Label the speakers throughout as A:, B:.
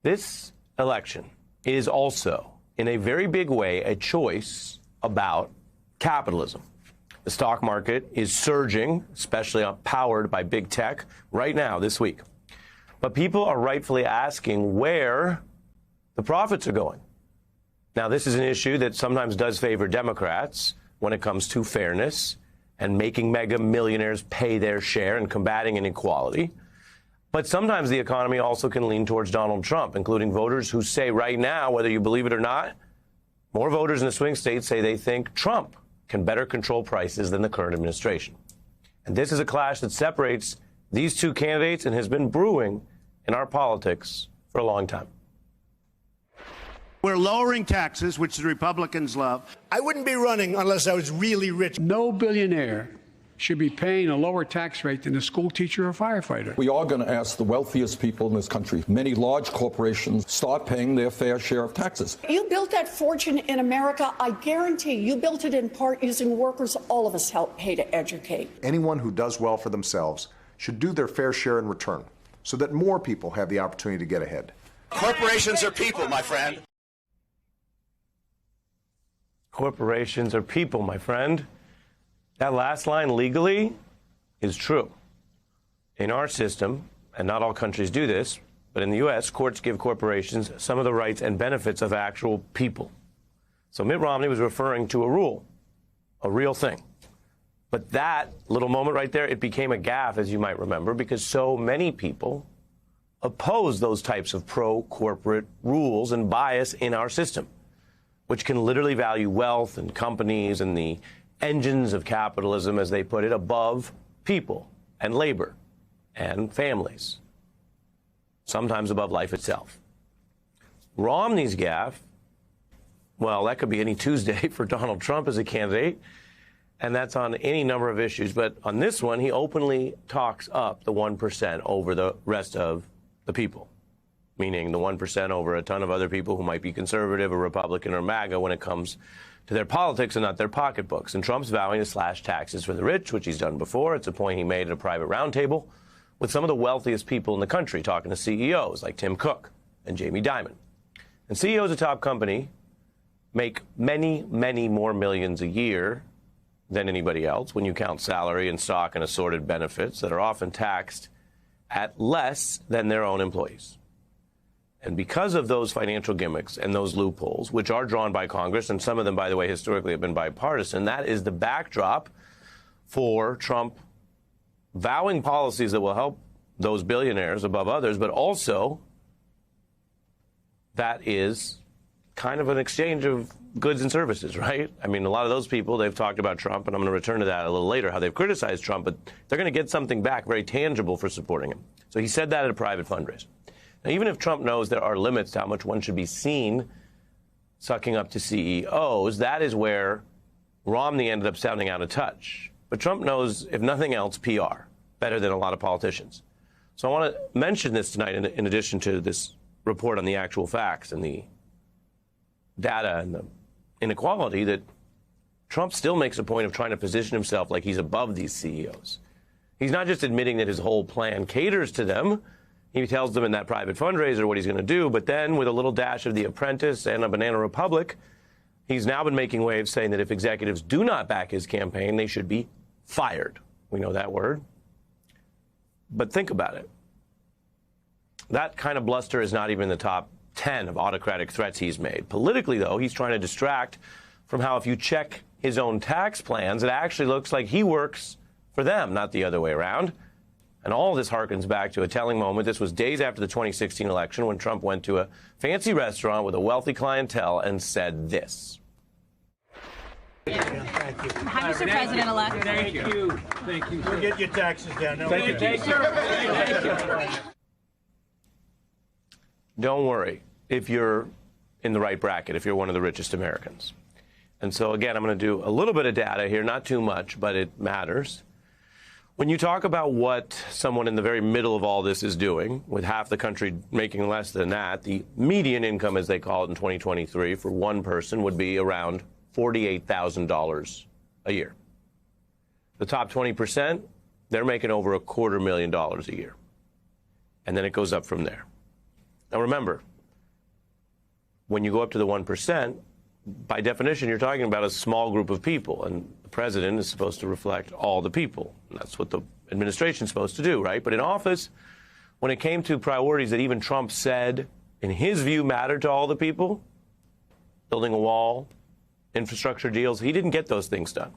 A: This election is also, in a very big way, a choice about capitalism. The stock market is surging, especially powered by big tech, right now, this week. But people are rightfully asking where the profits are going. Now, this is an issue that sometimes does favor Democrats when it comes to fairness and making mega millionaires pay their share and combating inequality. But sometimes the economy also can lean towards Donald Trump, including voters who say right now, whether you believe it or not, more voters in the swing states say they think Trump can better control prices than the current administration. And this is a clash that separates these two candidates and has been brewing in our politics for a long time.
B: We're lowering taxes, which the Republicans love.
C: I wouldn't be running unless I was really rich.
D: No billionaire should be paying a lower tax rate than a school teacher or firefighter.
E: We are going to ask the wealthiest people in this country, many large corporations, start paying their fair share of taxes.
F: You built that fortune in America. I guarantee you built it in part using workers all of us help pay to educate.
G: Anyone who does well for themselves should do their fair share in return so that more people have the opportunity to get ahead.
C: Corporations are people, my friend.
A: Corporations are people, my friend. That last line legally is true. In our system, and not all countries do this, but in the U.S., courts give corporations some of the rights and benefits of actual people. So Mitt Romney was referring to a rule, a real thing. But that little moment right there, it became a gaffe, as you might remember, because so many people oppose those types of pro-corporate rules and bias in our system, which can literally value wealth and companies and the engines of capitalism, as they put it, above people and labor and families, sometimes above life itself. Romney's gaffe, well, that could be any Tuesday for Donald Trump as a candidate, and that's on any number of issues. But on this one, he openly talks up the 1% over the rest of the people, meaning the 1% over a ton of other people who might be conservative or Republican or MAGA when it comes to their politics and not their pocketbooks. And Trump's vowing to slash taxes for the rich, which he's done before. It's a point he made at a private roundtable with some of the wealthiest people in the country, talking to CEOs like Tim Cook and Jamie Dimon. And CEOs of top company make many, many more millions a year than anybody else when you count salary and stock and assorted benefits that are often taxed at less than their own employees. And because of those financial gimmicks and those loopholes, which are drawn by Congress, and some of them, by the way, historically have been bipartisan, that is the backdrop for Trump vowing policies that will help those billionaires above others, but also that is kind of an exchange of goods and services, right? I mean, a lot of those people, they've talked about Trump, and I'm going to return to that a little later, how they've criticized Trump, but they're going to get something back very tangible for supporting him. So he said that at a private fundraiser. Now, even if Trump knows there are limits to how much one should be seen sucking up to CEOs, that is where Romney ended up sounding out of touch. But Trump knows, if nothing else, PR better than a lot of politicians. So I want to mention this tonight in addition to this report on the actual facts and the data and the inequality, that Trump still makes a point of trying to position himself like he's above these CEOs. He's not just admitting that his whole plan caters to them. He tells them in that private fundraiser what he's going to do, but then with a little dash of The Apprentice and a Banana Republic, he's now been making waves saying that if executives do not back his campaign, they should be fired. We know that word. But think about it. That kind of bluster is not even in the top 10 of autocratic threats he's made. Politically, though, he's trying to distract from how if you check his own tax plans, it actually looks like he works for them, not the other way around. And all of this harkens back to a telling moment. This was days after the 2016 election when Trump went to a fancy restaurant with a wealthy clientele and said this.
H: Hi, Mr. President-elect.
C: Thank you. Thank you. We'll get your taxes down. No,
A: Thank you, sir. Thank you. Don't worry if you're in the right bracket, if you're one of the richest Americans. And so, again, I'm going to do a little bit of data here, not too much, but it matters. When you talk about what someone in the very middle of all this is doing, with half the country making less than that, the median income, as they call it in 2023, for one person would be around $48,000 a year. The top 20%, they're making over $250,000 a year. And then it goes up from there. Now, remember, when you go up to the 1%, by definition, you're talking about a small group of people, and the president is supposed to reflect all the people. And that's what the administration's supposed to do, right? But in office, when it came to priorities that even Trump said, in his view, mattered to all the people, building a wall, infrastructure deals, he didn't get those things done.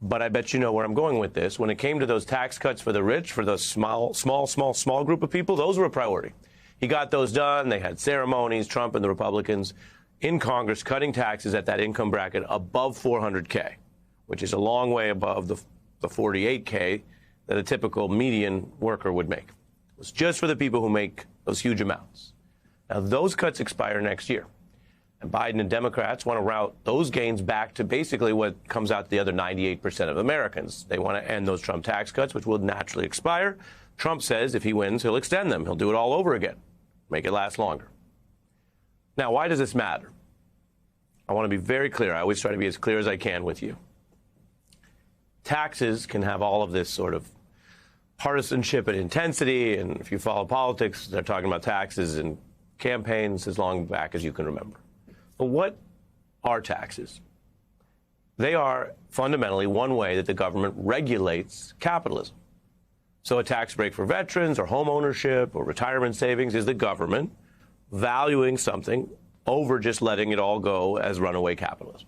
A: But I bet you know where I'm going with this. When it came to those tax cuts for the rich, for those small group of people, those were a priority. He got those done. They had ceremonies, Trump and the Republicans in Congress cutting taxes at that income bracket above 400K, which is a long way above the 48K that a typical median worker would make. It was just for the people who make those huge amounts. Now, those cuts expire next year. And Biden and Democrats want to route those gains back to basically what comes out to the other 98% of Americans. They want to end those Trump tax cuts, which will naturally expire. Trump says if he wins, he'll extend them. He'll do it all over again, make it last longer. Now, why does this matter? I want to be very clear. I always try to be as clear as I can with you. Taxes can have all of this sort of partisanship and intensity, and if you follow politics, they're talking about taxes and campaigns as long back as you can remember. But what are taxes? They are fundamentally one way that the government regulates capitalism. So a tax break for veterans or home ownership or retirement savings is the government valuing something over just letting it all go as runaway capitalism.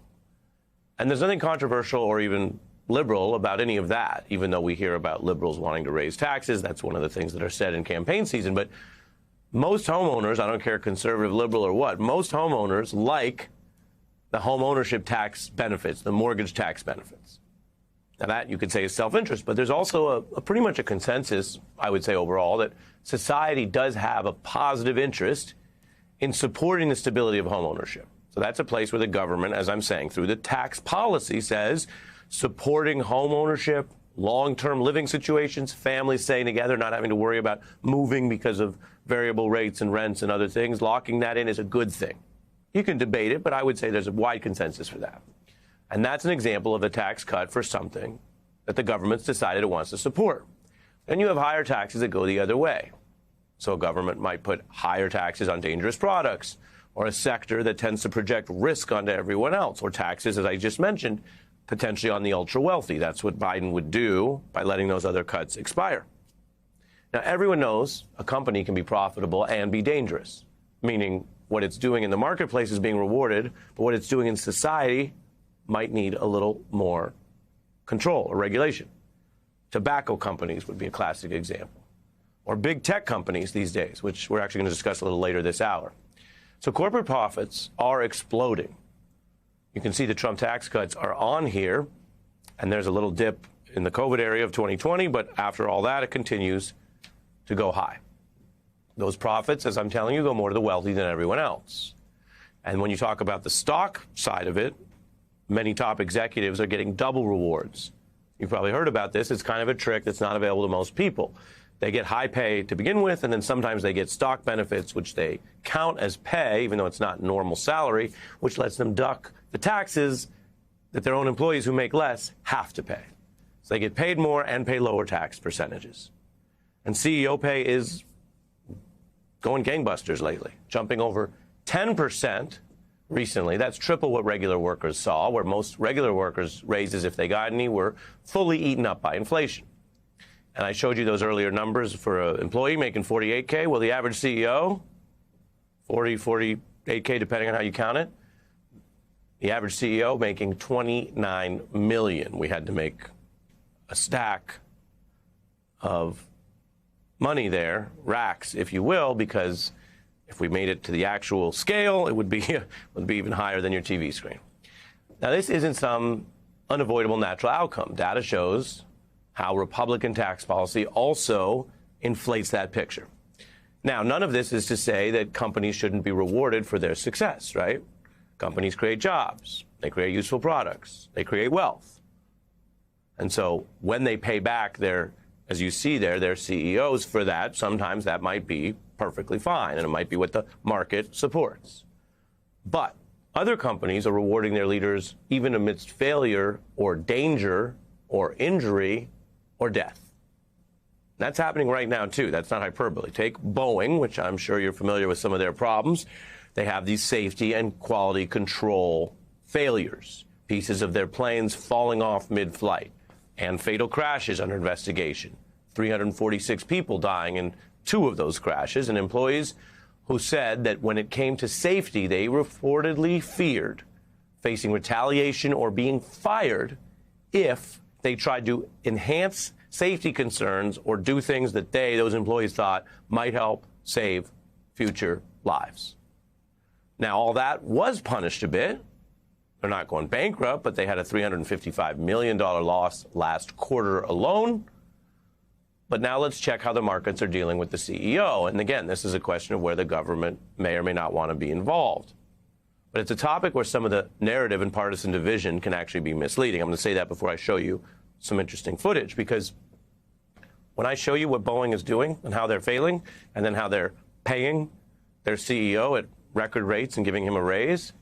A: And there's nothing controversial or even liberal about any of that, even though we hear about liberals wanting to raise taxes. That's one of the things that are said in campaign season. But most homeowners, I don't care conservative, liberal, or what, most homeowners like the home ownership tax benefits, the mortgage tax benefits. Now that you could say is self-interest, but there's also a pretty much a consensus, I would say overall, that society does have a positive interest in supporting the stability of home ownership. So that's a place where the government, as I'm saying, through the tax policy says supporting home ownership, long-term living situations, families staying together, not having to worry about moving because of variable rates and rents and other things, locking that in is a good thing. You can debate it, but I would say there's a wide consensus for that. And that's an example of a tax cut for something that the government's decided it wants to support. Then you have higher taxes that go the other way. So a government might put higher taxes on dangerous products, or a sector that tends to project risk onto everyone else, or taxes, as I just mentioned, potentially on the ultra-wealthy. That's what Biden would do by letting those other cuts expire. Now, everyone knows a company can be profitable and be dangerous, meaning what it's doing in the marketplace is being rewarded, but what it's doing in society might need a little more control or regulation. Tobacco companies would be a classic example, or big tech companies these days, which we're actually going to discuss a little later this hour. So corporate profits are exploding. You can see the Trump tax cuts are on here, and there's a little dip in the COVID area of 2020, but after all that, it continues to go high. Those profits, as I'm telling you, go more to the wealthy than everyone else. And when you talk about the stock side of it, many top executives are getting double rewards. You've probably heard about this. It's kind of a trick that's not available to most people. They get high pay to begin with, and then sometimes they get stock benefits, which they count as pay, even though it's not normal salary, which lets them duck the taxes that their own employees who make less have to pay. So they get paid more and pay lower tax percentages. And CEO pay is going gangbusters lately, jumping over 10% recently. That's triple what regular workers saw, where most regular workers' raises, if they got any, were fully eaten up by inflation. And I showed you those earlier numbers for an employee making 48K. Well, the average CEO, 48K, depending on how you count it. The average CEO making $29 million. We had to make a stack of money there, racks, if you will, because if we made it to the actual scale, it would be even higher than your TV screen. Now, this isn't some unavoidable natural outcome. Data shows how Republican tax policy also inflates that picture. Now, none of this is to say that companies shouldn't be rewarded for their success, right? Companies create jobs, they create useful products, they create wealth. And so when they pay back their, as you see there, their CEOs for that, sometimes that might be perfectly fine, and it might be what the market supports. But other companies are rewarding their leaders even amidst failure or danger or injury or death. That's happening right now, too. That's not hyperbole. Take Boeing, which I'm sure you're familiar with some of their problems. they have these safety and quality control failures, pieces of their planes falling off mid-flight, and fatal crashes under investigation. 346 people dying in 2 of those crashes, and employees who said that when it came to safety, they reportedly feared facing retaliation or being fired if they tried to enhance safety concerns or do things that those employees thought might help save future lives. Now, all that was punished a bit. They're not going bankrupt, but they had a $355 million loss last quarter alone. But now let's check how the markets are dealing with the CEO. And again, this is a question of where the government may or may not want to be involved. But it's a topic where some of the narrative and partisan division can actually be misleading. I'm going to say that before I show you some interesting footage, because when I show you what Boeing is doing and how they're failing, and then how they're paying their CEO at record rates and giving him a raise,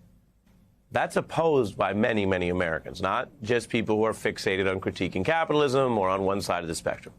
A: that's opposed by many, many Americans, not just people who are fixated on critiquing capitalism or on one side of the spectrum.